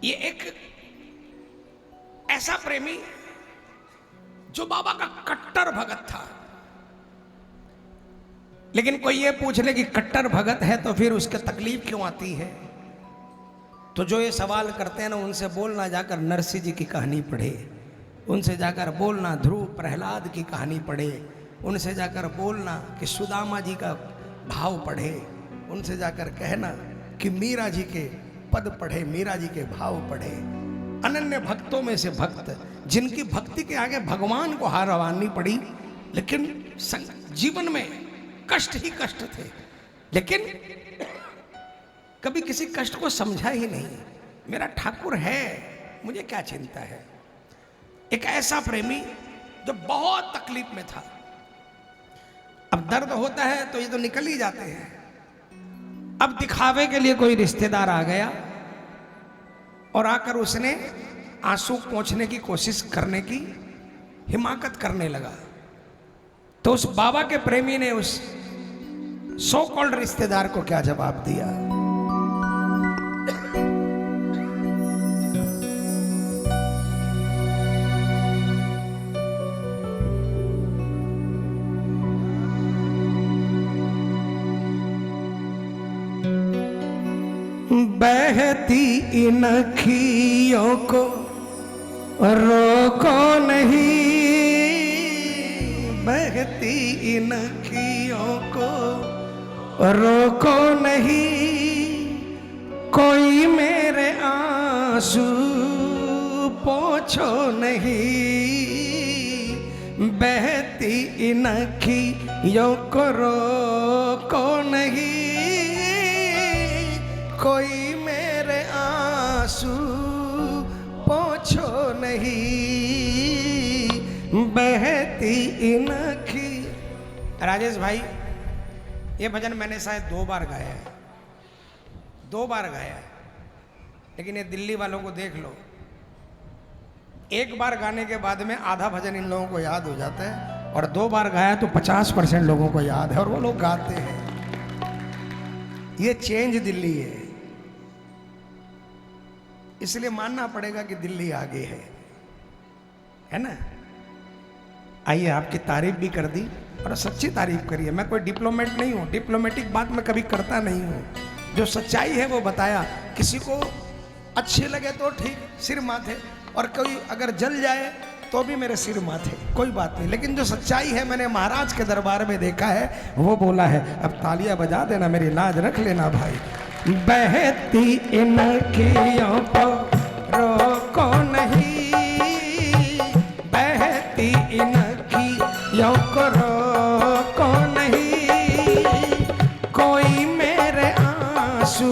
ये एक ऐसा प्रेमी जो बाबा का कट्टर भगत था। लेकिन कोई ये पूछ ले कि कट्टर भगत है तो फिर उसके तकलीफ क्यों आती है, तो जो ये सवाल करते हैं ना उनसे बोलना जाकर नरसिंह जी की कहानी पढ़े, उनसे जाकर बोलना ध्रुव प्रहलाद की कहानी पढ़े, उनसे जाकर बोलना कि सुदामा जी का भाव पढ़े, उनसे जाकर कहना कि मीरा जी के पद पढ़े, मीरा जी के भाव पढ़े। अनन्य भक्तों में से भक्त जिनकी भक्ति के आगे भगवान को हार रवानी पड़ी, लेकिन जीवन में कष्ट ही कष्ट थे, लेकिन कभी किसी कष्ट को समझा ही नहीं। मेरा ठाकुर है, मुझे क्या चिंता है। एक ऐसा प्रेमी जो बहुत तकलीफ में था। अब दर्द होता है तो ये तो निकल ही जाते हैं। अब दिखावे के लिए कोई रिश्तेदार आ गया और आकर उसने आंसू पोंछने की कोशिश करने की हिमाकत करने लगा, तो उस बाबा के प्रेमी ने उस सो कॉल्ड रिश्तेदार को क्या जवाब दिया। बहती इन अखियों को रोको नहीं, बहती इन अखियों को रोको नहीं, कोई मेरे आंसू पोंछो नहीं, बहती इन अखियों को रोको नहीं, कोई मेरे आंसू पोंछो नहीं, बहती इन अखी। राजेश भाई, ये भजन मैंने शायद 2 बार गाया है, 2 बार गाया है, लेकिन ये दिल्ली वालों को देख लो, एक बार गाने के बाद में आधा भजन इन लोगों को याद हो जाता है, और 2 बार गाया तो 50% लोगों को याद है और वो लोग गाते हैं। ये चेंज दिल्ली है, इसलिए मानना पड़ेगा कि दिल्ली आगे है ना। आइए, आपकी तारीफ भी कर दी और सच्ची तारीफ करिए। मैं कोई डिप्लोमेट नहीं हूँ, डिप्लोमेटिक बात मैं कभी करता नहीं हूँ। जो सच्चाई है वो बताया, किसी को अच्छे लगे तो ठीक, सिर माथे, और कोई अगर जल जाए तो भी मेरे सिर माथे, कोई बात नहीं। लेकिन जो सच्चाई है मैंने महाराज के दरबार में देखा है, वो बोला है। अब तालियां बजा देना, मेरी लाज रख लेना भाई। बहती इन अखियों को रोको नहीं, बहती इन अखियों को रोको नहीं, कोई मेरे आंसू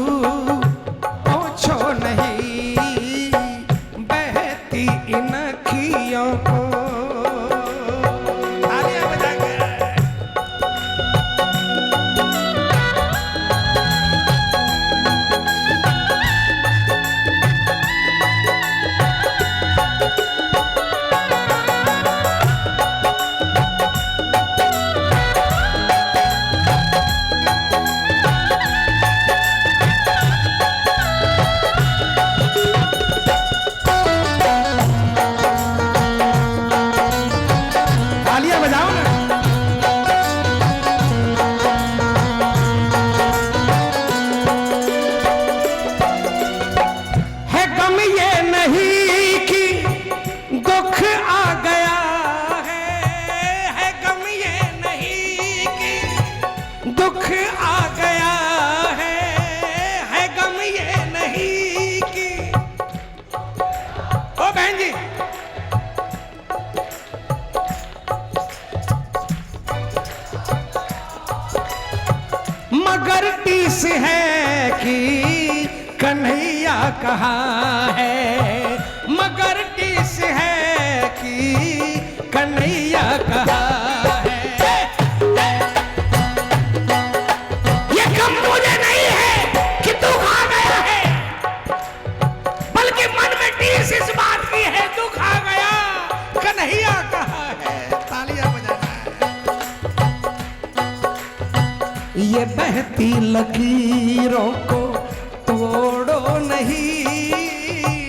पोंछो नहीं, बहती इन अखियों को। मगर टीस है कि कन्हैया कहाँ है, मगर टीस है कि कन्हैया कहाँ है। ये कम मुझे नहीं है कि तू खा गया है, बल्कि मन में टीस इस बात की है तू खा गया, कन्हैया कहाँ है। तालियां बजाना है। ये बहती लकीरों को तोड़ो नहीं,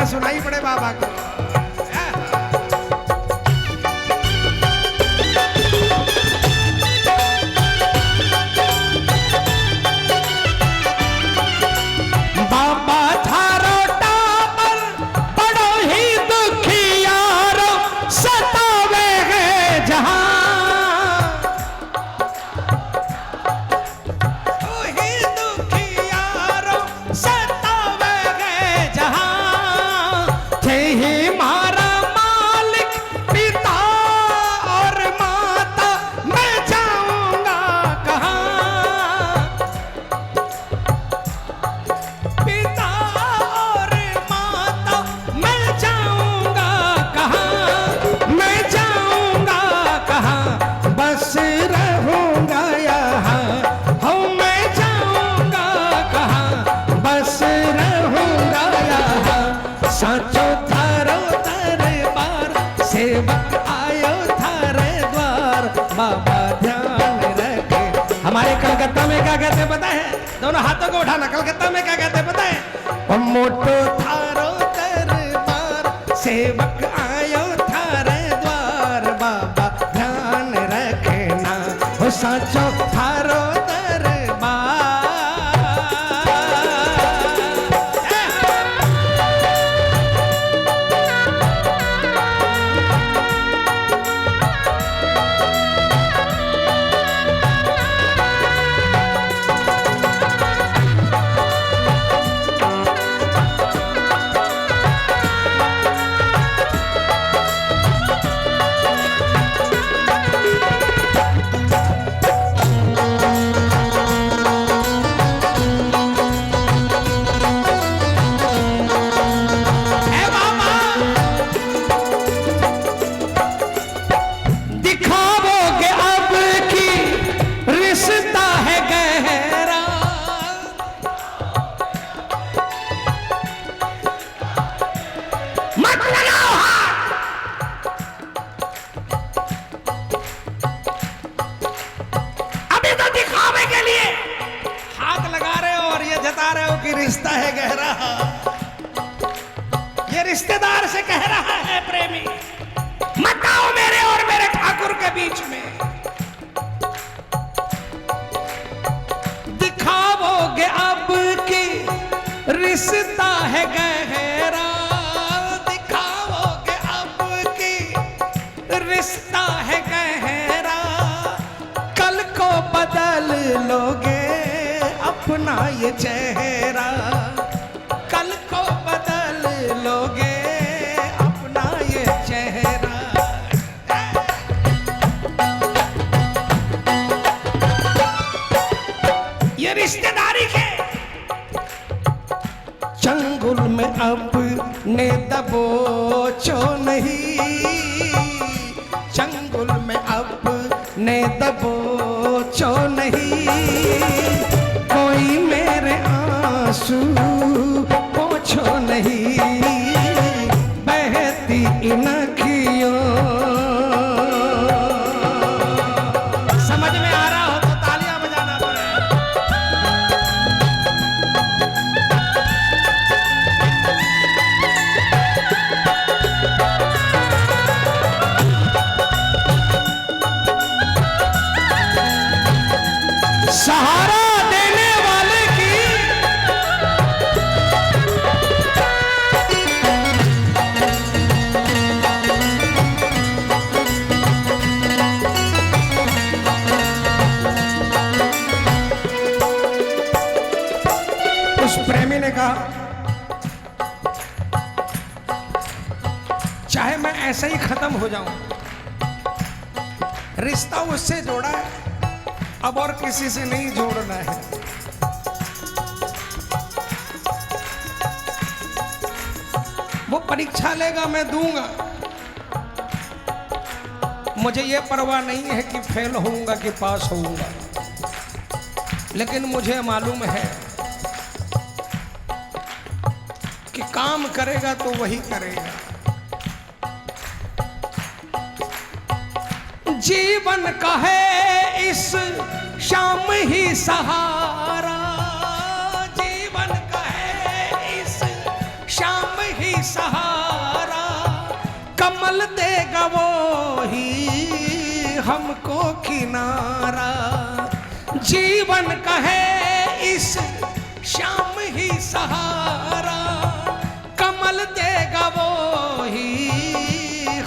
तालियां सुनाई पड़े बाबा को। बाबा थारो टापर बड़ो ही दुखियारो सतावे है जहां, ही दुखियारो सतावे है जहां। थे ही मारा मालिक पिता और माता, मैं जाऊंगा कहां। पिता और माता मैं जाऊंगा कहां, मैं जाऊंगा कहां, बस रहूंगा यहाँ। हो मैं जाऊंगा कहां, बस रहूंगा यहाँ। साचो थारो दरबार, सेवक आयो थारे द्वार, बाबा ध्यान रखे। हमारे कलकत्ता में क्या कहते हैं पता है? दोनों हाथों को उठाना। कलकत्ता में क्या कहते हैं पता है? ओ मोटो थारो दरबार, सेवक आयो थारे द्वार, बाबा ध्यान रखना। हो साचो थारो दरबार। ए बाबा दिखावोगे अब की रिश्ता है गहरा, मत लगाओ हाथ। अभी तो दिखावे के लिए हाथ लगा रहे हो और ये जता रहे हो कि रिश्ता है गहरा। ये रिश्तेदार से कह रहा है प्रेमी, मत आओ मेरे और मेरे ठाकुर के बीच में। दिखावोगे अब की रिश्ता है गहरा, दिखाओगे अब की रिश्ता है गहरा। कल को बदल लोगे अपना ये चेहरा, कल को बदल लोगे अपना ये चेहरा। ये रिश्तेदारी के चंगुल में अपने दबोचो नहीं, चंगुल में अपने दबोचो नहीं। कोई मेरे आंसू पोछो नहीं, बहती इन अखियों। समझ में आ रहा हो तो तालियां बजाना पड़ेगा। सहारा देने वाले की उस प्रेमी ने कहा, चाहे मैं ऐसे ही खत्म हो जाऊं, रिश्ता उससे जोड़ा है, अब और किसी से नहीं जोड़ना है। वो परीक्षा लेगा, मैं दूंगा। मुझे ये परवाह नहीं है कि फेल होऊंगा कि पास होऊंगा, लेकिन मुझे मालूम है कि काम करेगा तो वही करेगा। जीवन का है इस शाम ही सहारा, जीवन का है इस शाम ही सहारा। हमको किनारा। जीवन का है इस शाम ही सहारा, कमल देगा वो ही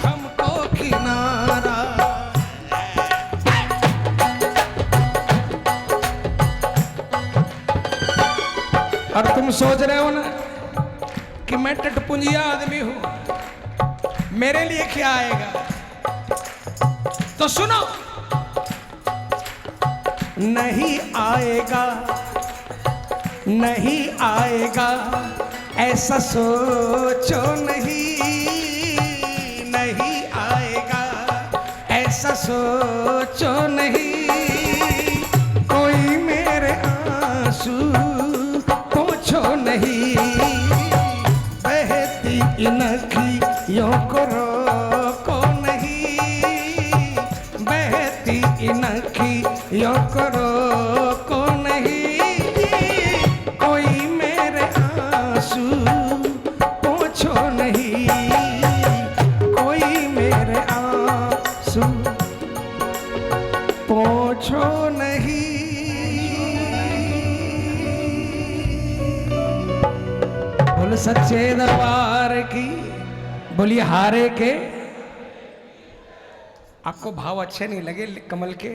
हमको किनारा। और तुम सोच रहे हो ना कि मैं टटपुंजिया आदमी हूं, मेरे लिए क्या आएगा, तो सुनो। नहीं आएगा, नहीं आएगा, ऐसा सोचो नहीं, नहीं आएगा, ऐसा सोचो नहीं। कोई मेरे आंसू पोंछो नहीं, बहती इन अखियों को रोको नहीं, बहती इन अखियों को रोको नहीं। कोई मेरे आंसू पोंछो नहीं, कोई मेरे आंसू पोंछो नहीं। बोल सच्चे दरबार की, बोलिए हारे के। आपको भाव अच्छे नहीं लगे कमल के?